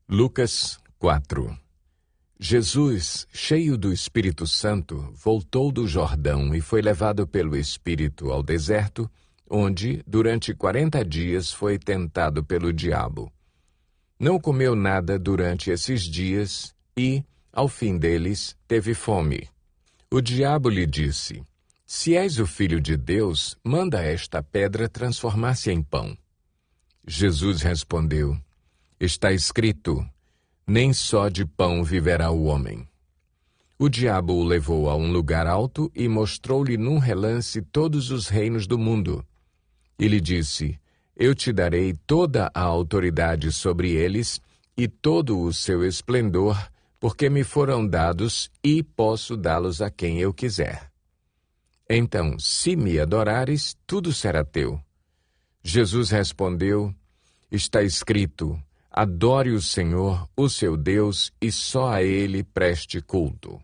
Lucas 4. Jesus, cheio do Espírito Santo, voltou do Jordão e foi levado pelo Espírito ao deserto, onde, durante 40 dias, foi tentado pelo diabo. Não comeu nada durante esses dias e, ao fim deles, teve fome. O diabo lhe disse: "Se és o Filho de Deus, manda esta pedra transformar-se em pão." Jesus respondeu: "Está escrito, nem só de pão viverá o homem." O diabo o levou a um lugar alto e mostrou-lhe num relance todos os reinos do mundo. E lhe disse: "Eu te darei toda a autoridade sobre eles e todo o seu esplendor, porque me foram dados e posso dá-los a quem eu quiser. Então, se me adorares, tudo será teu." Jesus respondeu: "Está escrito, adore o Senhor, o seu Deus, e só a Ele preste culto."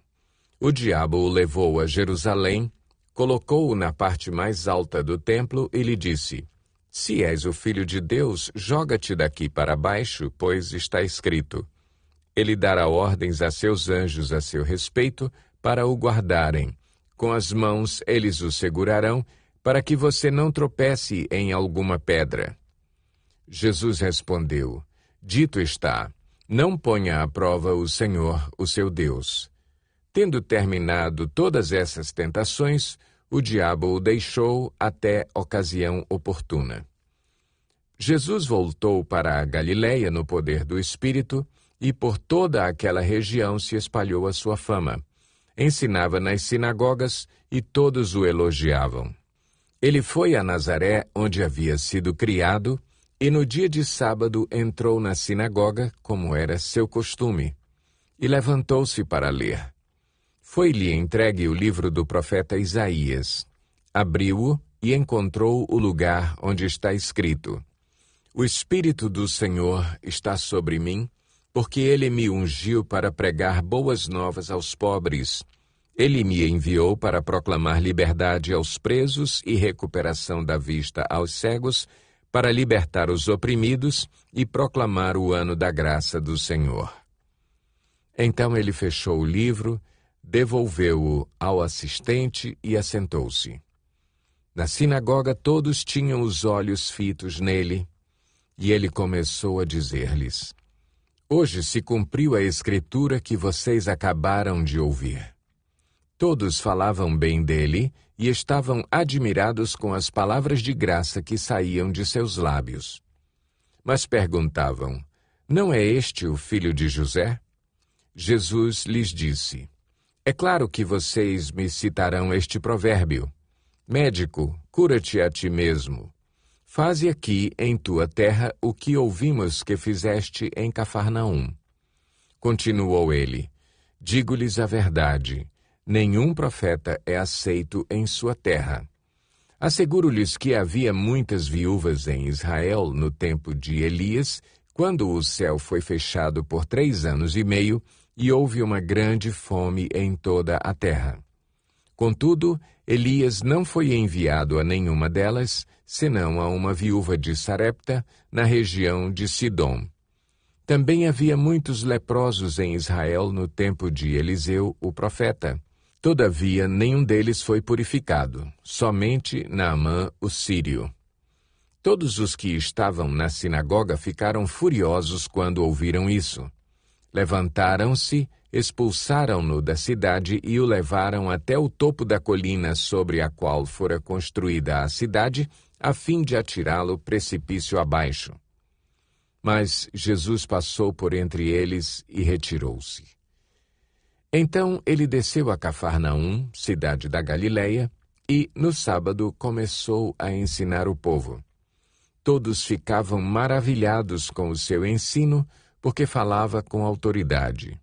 O diabo o levou a Jerusalém, colocou-o na parte mais alta do templo e lhe disse: "Se és o Filho de Deus, joga-te daqui para baixo, pois está escrito, Ele dará ordens a seus anjos a seu respeito para o guardarem. Com as mãos eles o segurarão, para que você não tropece em alguma pedra." Jesus respondeu: "Dito está, não ponha à prova o Senhor, o seu Deus." Tendo terminado todas essas tentações, o diabo o deixou até ocasião oportuna. Jesus voltou para a Galiléia no poder do Espírito, e por toda aquela região se espalhou a sua fama. Ensinava nas sinagogas e todos o elogiavam. Ele foi a Nazaré, onde havia sido criado, e no dia de sábado entrou na sinagoga, como era seu costume, e levantou-se para ler. Foi-lhe entregue o livro do profeta Isaías. Abriu-o e encontrou o lugar onde está escrito: "O Espírito do Senhor está sobre mim, porque Ele me ungiu para pregar boas novas aos pobres. Ele me enviou para proclamar liberdade aos presos e recuperação da vista aos cegos, para libertar os oprimidos e proclamar o ano da graça do Senhor." Então ele fechou o livro, devolveu-o ao assistente e assentou-se. Na sinagoga todos tinham os olhos fitos nele, e ele começou a dizer-lhes: "Hoje se cumpriu a escritura que vocês acabaram de ouvir." Todos falavam bem dele e estavam admirados com as palavras de graça que saíam de seus lábios. Mas perguntavam: "Não é este o filho de José?" Jesus lhes disse: "É claro que vocês me citarão este provérbio: Médico, cura-te a ti mesmo. Faze aqui em tua terra o que ouvimos que fizeste em Cafarnaum." Continuou ele: "Digo-lhes a verdade, nenhum profeta é aceito em sua terra. Asseguro-lhes que havia muitas viúvas em Israel no tempo de Elias, quando o céu foi fechado por 3 anos e meio e houve uma grande fome em toda a terra. Contudo, Elias não foi enviado a nenhuma delas, senão a uma viúva de Sarepta, na região de Sidom. Também havia muitos leprosos em Israel no tempo de Eliseu, o profeta. Todavia, nenhum deles foi purificado, somente Naamã, o sírio." Todos os que estavam na sinagoga ficaram furiosos quando ouviram isso. Levantaram-se, expulsaram-no da cidade e o levaram até o topo da colina sobre a qual fora construída a cidade, a fim de atirá-lo precipício abaixo. Mas Jesus passou por entre eles e retirou-se. Então ele desceu a Cafarnaum, cidade da Galiléia, e, no sábado, começou a ensinar o povo. Todos ficavam maravilhados com o seu ensino, porque falava com autoridade.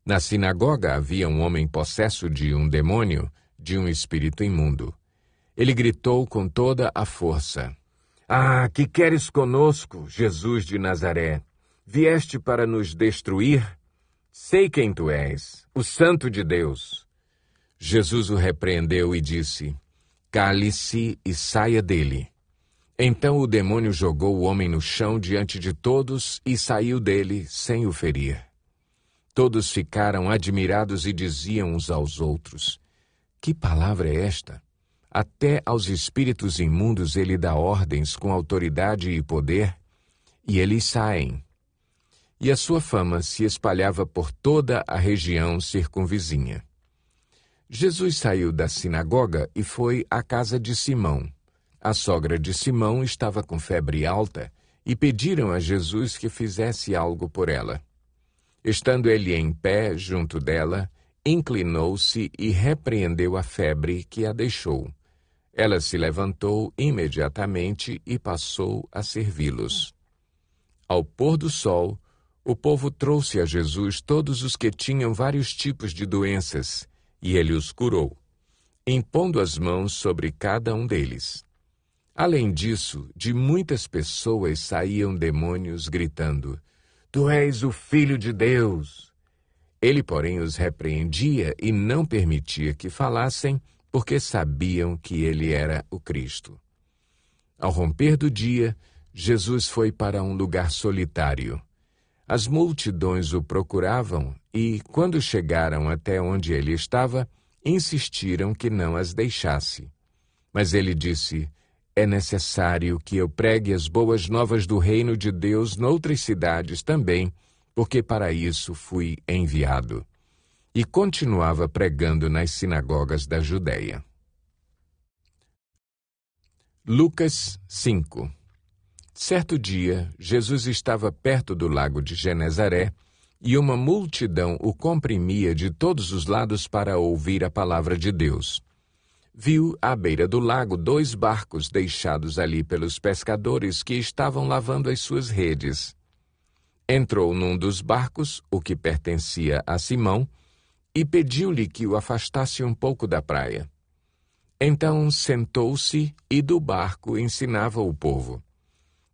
Na sinagoga havia um homem possesso de um demônio, de um espírito imundo. Ele gritou com toda a força: "Ah, que queres conosco, Jesus de Nazaré? Vieste para nos destruir? Sei quem tu és, o Santo de Deus." Jesus o repreendeu e disse: "Cale-se e saia dele." Então o demônio jogou o homem no chão diante de todos e saiu dele sem o ferir. Todos ficaram admirados e diziam uns aos outros: que palavra é esta? Até aos espíritos imundos ele dá ordens com autoridade e poder, e eles saem. E a sua fama se espalhava por toda a região circunvizinha. Jesus saiu da sinagoga e foi à casa de Simão. A sogra de Simão estava com febre alta e pediram a Jesus que fizesse algo por ela. Estando ele em pé junto dela, inclinou-se e repreendeu a febre que a deixou. Ela se levantou imediatamente e passou a servi-los. Ao pôr do sol, o povo trouxe a Jesus todos os que tinham vários tipos de doenças, e ele os curou, impondo as mãos sobre cada um deles. Além disso, de muitas pessoas saíam demônios gritando: Tu és o Filho de Deus! Ele, porém, os repreendia e não permitia que falassem, porque sabiam que ele era o Cristo. Ao romper do dia, Jesus foi para um lugar solitário. As multidões o procuravam e, quando chegaram até onde ele estava, insistiram que não as deixasse. Mas ele disse: É necessário que eu pregue as boas novas do reino de Deus noutras cidades também, porque para isso fui enviado. E continuava pregando nas sinagogas da Judéia. Lucas 5. Certo dia, Jesus estava perto do lago de Genezaré e uma multidão o comprimia de todos os lados para ouvir a palavra de Deus. Viu à beira do lago 2 barcos deixados ali pelos pescadores que estavam lavando as suas redes. Entrou num dos barcos, o que pertencia a Simão, e pediu-lhe que o afastasse um pouco da praia. Então sentou-se e do barco ensinava o povo.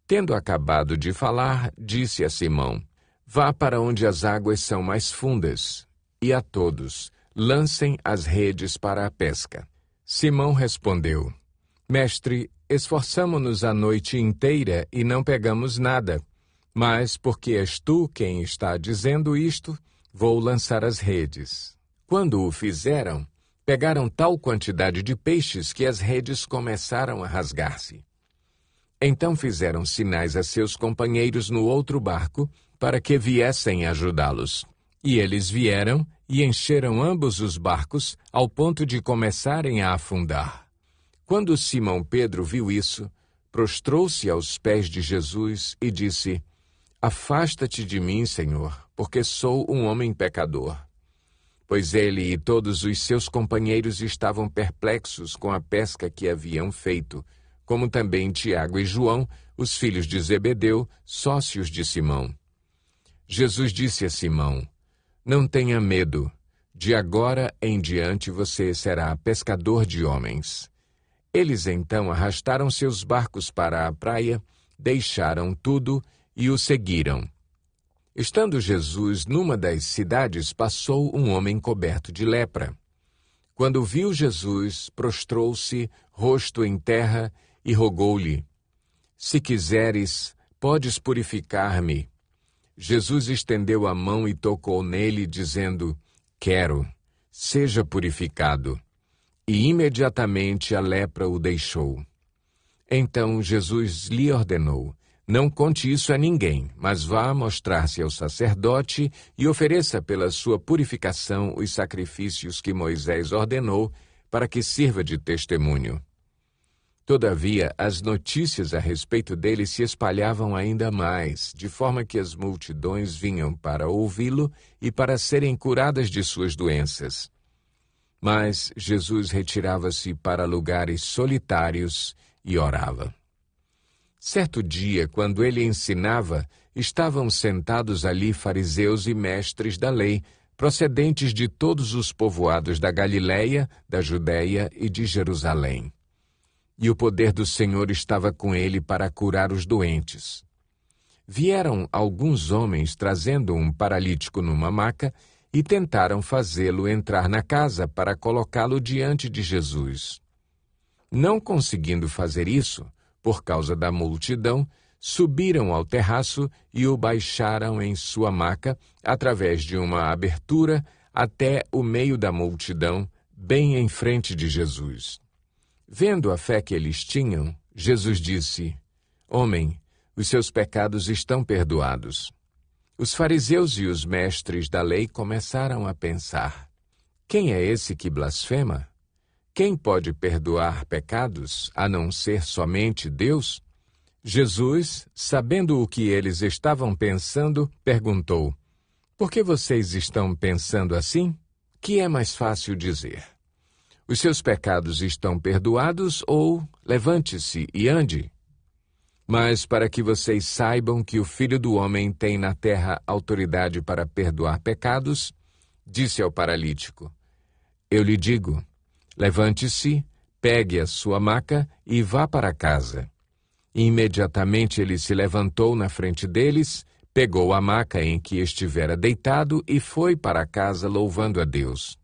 Tendo acabado de falar, disse a Simão: Vá para onde as águas são mais fundas, e a todos lancem as redes para a pesca. Simão respondeu: Mestre, esforçamo-nos a noite inteira e não pegamos nada, mas porque és tu quem está dizendo isto, vou lançar as redes. Quando o fizeram, pegaram tal quantidade de peixes que as redes começaram a rasgar-se. Então fizeram sinais a seus companheiros no outro barco para que viessem ajudá-los. E eles vieram e encheram ambos os barcos ao ponto de começarem a afundar. Quando Simão Pedro viu isso, prostrou-se aos pés de Jesus e disse: Afasta-te de mim, Senhor, porque sou um homem pecador. Pois ele e todos os seus companheiros estavam perplexos com a pesca que haviam feito, como também Tiago e João, os filhos de Zebedeu, sócios de Simão. Jesus disse a Simão: Não tenha medo, de agora em diante você será pescador de homens. Eles então arrastaram seus barcos para a praia, deixaram tudo e o seguiram. Estando Jesus numa das cidades, passou um homem coberto de lepra. Quando viu Jesus, prostrou-se, rosto em terra, e rogou-lhe: Se quiseres, podes purificar-me. Jesus estendeu a mão e tocou nele, dizendo: Quero, seja purificado. E imediatamente a lepra o deixou. Então Jesus lhe ordenou: Não conte isso a ninguém, mas vá mostrar-se ao sacerdote e ofereça pela sua purificação os sacrifícios que Moisés ordenou, para que sirva de testemunho. Todavia, as notícias a respeito dele se espalhavam ainda mais, de forma que as multidões vinham para ouvi-lo e para serem curadas de suas doenças. Mas Jesus retirava-se para lugares solitários e orava. Certo dia, quando ele ensinava, estavam sentados ali fariseus e mestres da lei, procedentes de todos os povoados da Galiléia, da Judéia e de Jerusalém. E o poder do Senhor estava com ele para curar os doentes. Vieram alguns homens trazendo um paralítico numa maca e tentaram fazê-lo entrar na casa para colocá-lo diante de Jesus. Não conseguindo fazer isso, por causa da multidão, subiram ao terraço e o baixaram em sua maca, através de uma abertura, até o meio da multidão, bem em frente de Jesus. Vendo a fé que eles tinham, Jesus disse: Homem, os seus pecados estão perdoados. Os fariseus e os mestres da lei começaram a pensar: quem é esse que blasfema? Quem pode perdoar pecados, a não ser somente Deus? Jesus, sabendo o que eles estavam pensando, perguntou: Por que vocês estão pensando assim? Que é mais fácil dizer: Os seus pecados estão perdoados ou levante-se e ande? Mas para que vocês saibam que o Filho do Homem tem na terra autoridade para perdoar pecados, disse ao paralítico: Eu lhe digo, levante-se, pegue a sua maca e vá para casa. Imediatamente ele se levantou na frente deles, pegou a maca em que estivera deitado e foi para casa louvando a Deus.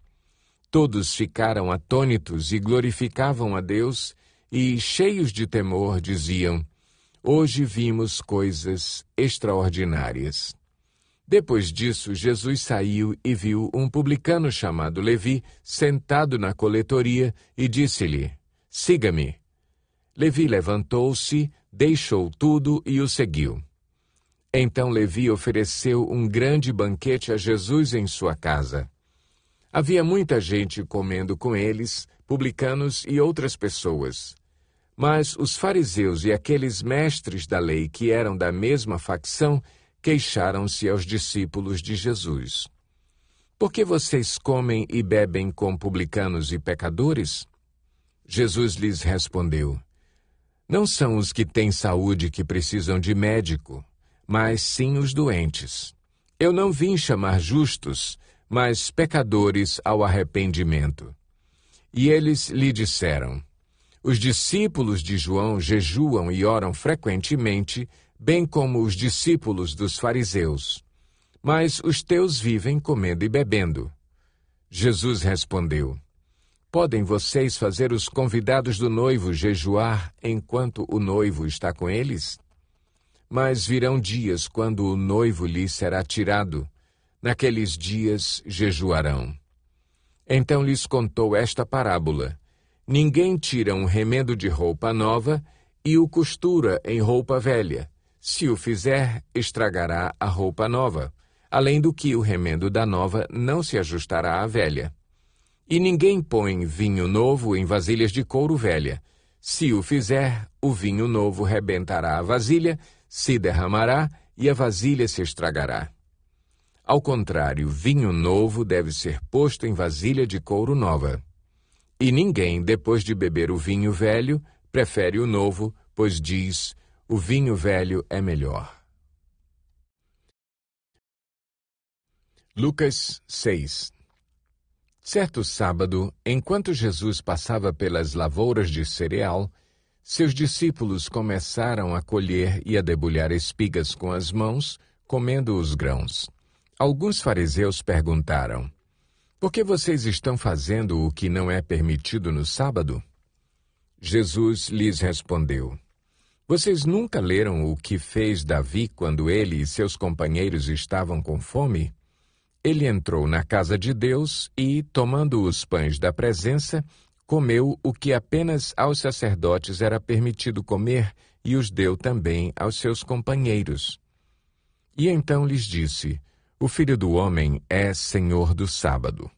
Todos ficaram atônitos e glorificavam a Deus e, cheios de temor, diziam: Hoje vimos coisas extraordinárias. Depois disso, Jesus saiu e viu um publicano chamado Levi sentado na coletoria e disse-lhe: Siga-me. Levi levantou-se, deixou tudo e o seguiu. Então Levi ofereceu um grande banquete a Jesus em sua casa. Havia muita gente comendo com eles, publicanos e outras pessoas. Mas os fariseus e aqueles mestres da lei que eram da mesma facção queixaram-se aos discípulos de Jesus. Por que vocês comem e bebem com publicanos e pecadores? Jesus lhes respondeu: Não são os que têm saúde que precisam de médico, mas sim os doentes. Eu não vim chamar justos, mas pecadores ao arrependimento. E eles lhe disseram: Os discípulos de João jejuam e oram frequentemente, bem como os discípulos dos fariseus. Mas os teus vivem comendo e bebendo. Jesus respondeu: Podem vocês fazer os convidados do noivo jejuar enquanto o noivo está com eles? Mas virão dias quando o noivo lhes será tirado. Naqueles dias jejuarão. Então lhes contou esta parábola: Ninguém tira um remendo de roupa nova e o costura em roupa velha. Se o fizer, estragará a roupa nova, além do que o remendo da nova não se ajustará à velha. E ninguém põe vinho novo em vasilhas de couro velha. Se o fizer, o vinho novo rebentará a vasilha, se derramará e a vasilha se estragará. Ao contrário, vinho novo deve ser posto em vasilha de couro nova. E ninguém, depois de beber o vinho velho, prefere o novo, pois diz: o vinho velho é melhor. Lucas 6. Certo sábado, enquanto Jesus passava pelas lavouras de cereal, seus discípulos começaram a colher e a debulhar espigas com as mãos, comendo os grãos. Alguns fariseus perguntaram: Por que vocês estão fazendo o que não é permitido no sábado? Jesus lhes respondeu: Vocês nunca leram o que fez Davi quando ele e seus companheiros estavam com fome? Ele entrou na casa de Deus e, tomando os pães da presença, comeu o que apenas aos sacerdotes era permitido comer e os deu também aos seus companheiros. E então lhes disse: O Filho do Homem é Senhor do sábado.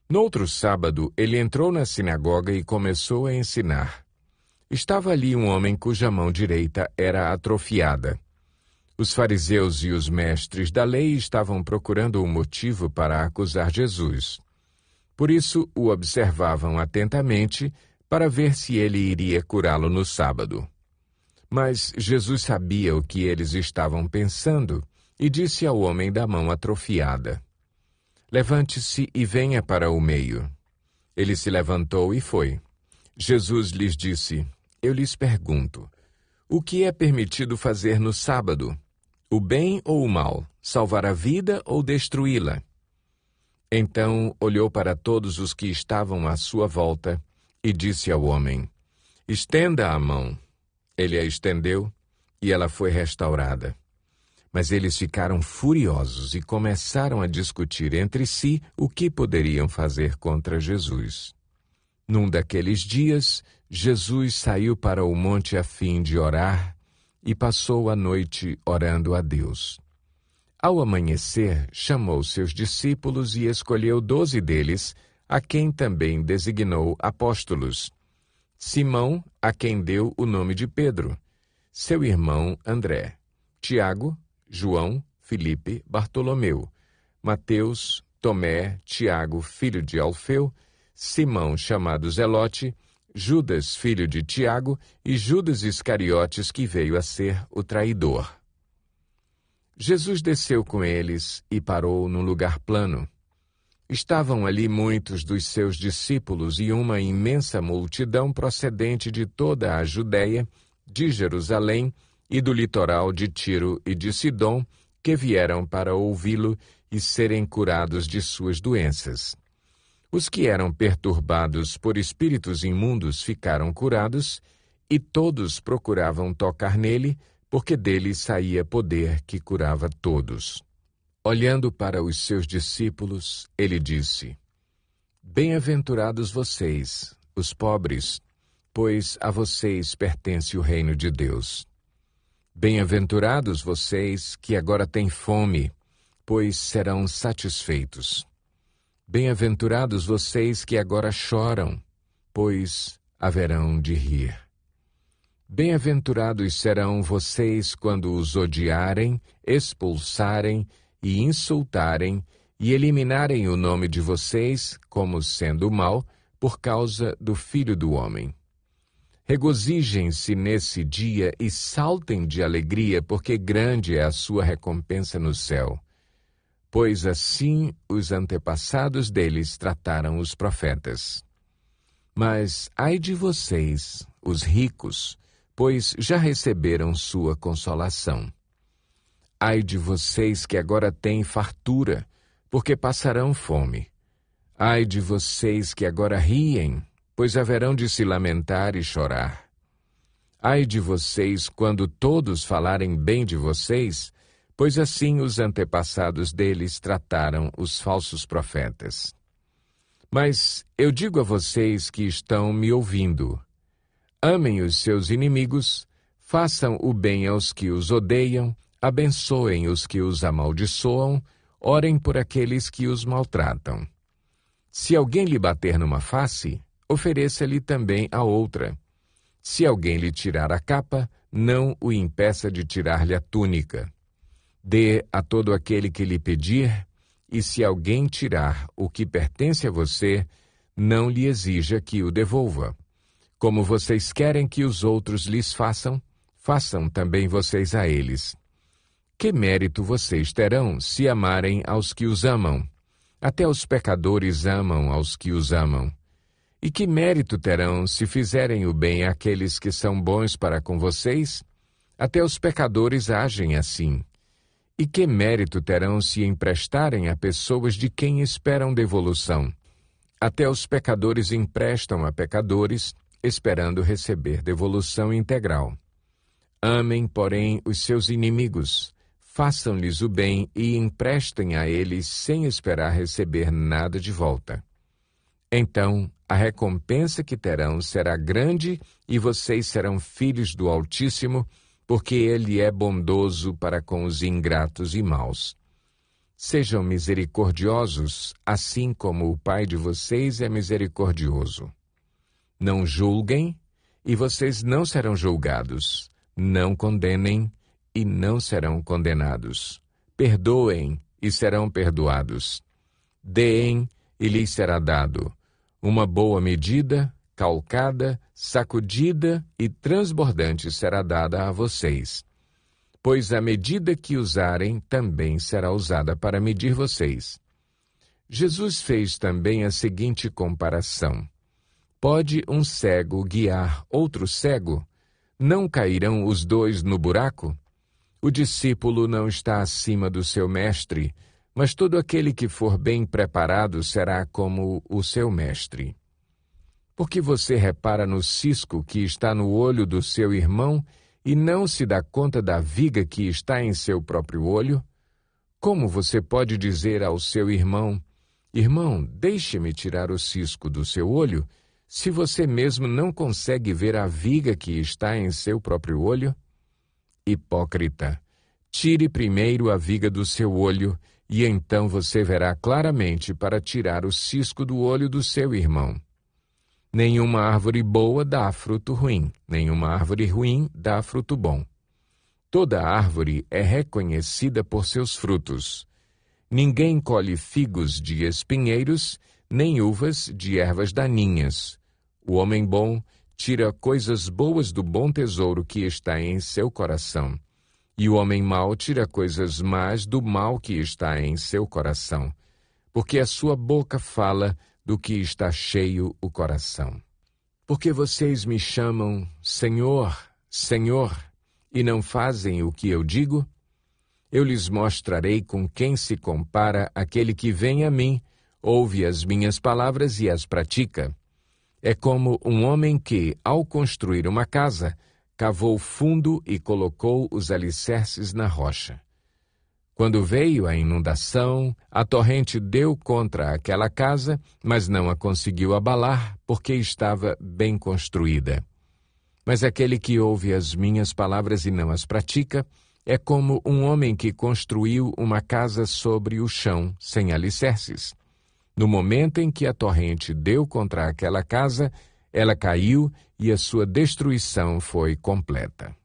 No outro sábado, ele entrou na sinagoga e começou a ensinar. Estava ali um homem cuja mão direita era atrofiada. Os fariseus e os mestres da lei estavam procurando um motivo para acusar Jesus. Por isso, o observavam atentamente para ver se ele iria curá-lo no sábado. Mas Jesus sabia o que eles estavam pensando e disse ao homem da mão atrofiada: Levante-se e venha para o meio. Ele se levantou e foi. Jesus lhes disse: Eu lhes pergunto, o que é permitido fazer no sábado? O bem ou o mal? Salvar a vida ou destruí-la? Então olhou para todos os que estavam à sua volta e disse ao homem: Estenda a mão. ele a estendeu e ela foi restaurada. Mas eles ficaram furiosos e começaram a discutir entre si o que poderiam fazer contra Jesus. Num daqueles dias, Jesus saiu para o monte a fim de orar e passou a noite orando a Deus. Ao amanhecer, chamou seus discípulos e escolheu 12 deles, a quem também designou apóstolos. Simão, a quem deu o nome de Pedro, seu irmão André, Tiago, João, Filipe, Bartolomeu, Mateus, Tomé, Tiago, filho de Alfeu, Simão, chamado Zelote, Judas, filho de Tiago, e Judas Iscariotes, que veio a ser o traidor. Jesus desceu com eles e parou num lugar plano. Estavam ali muitos dos seus discípulos e uma imensa multidão procedente de toda a Judéia, de Jerusalém e do litoral de Tiro e de Sidom, que vieram para ouvi-lo e serem curados de suas doenças. Os que eram perturbados por espíritos imundos ficaram curados, e todos procuravam tocar nele, porque dele saía poder que curava todos. Olhando para os seus discípulos, ele disse: Bem-aventurados vocês, os pobres, pois a vocês pertence o reino de Deus. Bem-aventurados vocês que agora têm fome, pois serão satisfeitos. Bem-aventurados vocês que agora choram, pois haverão de rir. Bem-aventurados serão vocês quando os odiarem, expulsarem e insultarem e eliminarem o nome de vocês como sendo mal por causa do Filho do Homem. Regozijem-se nesse dia e saltem de alegria, porque grande é a sua recompensa no céu. Pois assim os antepassados deles trataram os profetas. Mas ai de vocês, os ricos, pois já receberam sua consolação. Ai de vocês que agora têm fartura, porque passarão fome. Ai de vocês que agora riem, pois haverão de se lamentar e chorar. Ai de vocês quando todos falarem bem de vocês, pois assim os antepassados deles trataram os falsos profetas. Mas eu digo a vocês que estão me ouvindo: amem os seus inimigos, façam o bem aos que os odeiam, abençoem os que os amaldiçoam, orem por aqueles que os maltratam. Se alguém lhe bater numa face, ofereça-lhe também a outra. Se alguém lhe tirar a capa, não o impeça de tirar-lhe a túnica. Dê a todo aquele que lhe pedir, e se alguém tirar o que pertence a você, não lhe exija que o devolva. Como vocês querem que os outros lhes façam, façam também vocês a eles. Que mérito vocês terão se amarem aos que os amam? Até os pecadores amam aos que os amam. E que mérito terão se fizerem o bem àqueles que são bons para com vocês? Até os pecadores agem assim. E que mérito terão se emprestarem a pessoas de quem esperam devolução? Até os pecadores emprestam a pecadores, esperando receber devolução integral. Amem, porém, os seus inimigos, façam-lhes o bem e emprestem a eles sem esperar receber nada de volta. Então, a recompensa que terão será grande e vocês serão filhos do Altíssimo, porque Ele é bondoso para com os ingratos e maus. Sejam misericordiosos, assim como o Pai de vocês é misericordioso. Não julguem, e vocês não serão julgados. Não condenem, e não serão condenados. Perdoem, e serão perdoados. Deem, e lhes será dado. Uma boa medida, calcada, sacudida e transbordante será dada a vocês. Pois a medida que usarem também será usada para medir vocês. Jesus fez também a seguinte comparação: pode um cego guiar outro cego? Não cairão os dois no buraco? O discípulo não está acima do seu mestre, mas todo aquele que for bem preparado será como o seu mestre. Por que você repara no cisco que está no olho do seu irmão e não se dá conta da viga que está em seu próprio olho? Como você pode dizer ao seu irmão: irmão, deixe-me tirar o cisco do seu olho, se você mesmo não consegue ver a viga que está em seu próprio olho? Hipócrita, tire primeiro a viga do seu olho, e então você verá claramente para tirar o cisco do olho do seu irmão. Nenhuma árvore boa dá fruto ruim, nenhuma árvore ruim dá fruto bom. Toda árvore é reconhecida por seus frutos. Ninguém colhe figos de espinheiros, nem uvas de ervas daninhas. O homem bom tira coisas boas do bom tesouro que está em seu coração, e o homem mau tira coisas más do mal que está em seu coração, porque a sua boca fala do que está cheio o coração. Porque vocês me chamam Senhor, Senhor, e não fazem o que eu digo? Eu lhes mostrarei com quem se compara aquele que vem a mim, ouve as minhas palavras e as pratica. É como um homem que, ao construir uma casa, cavou fundo e colocou os alicerces na rocha. Quando veio a inundação, a torrente deu contra aquela casa, mas não a conseguiu abalar, porque estava bem construída. Mas aquele que ouve as minhas palavras e não as pratica, é como um homem que construiu uma casa sobre o chão, sem alicerces. No momento em que a torrente deu contra aquela casa, ela caiu e a sua destruição foi completa.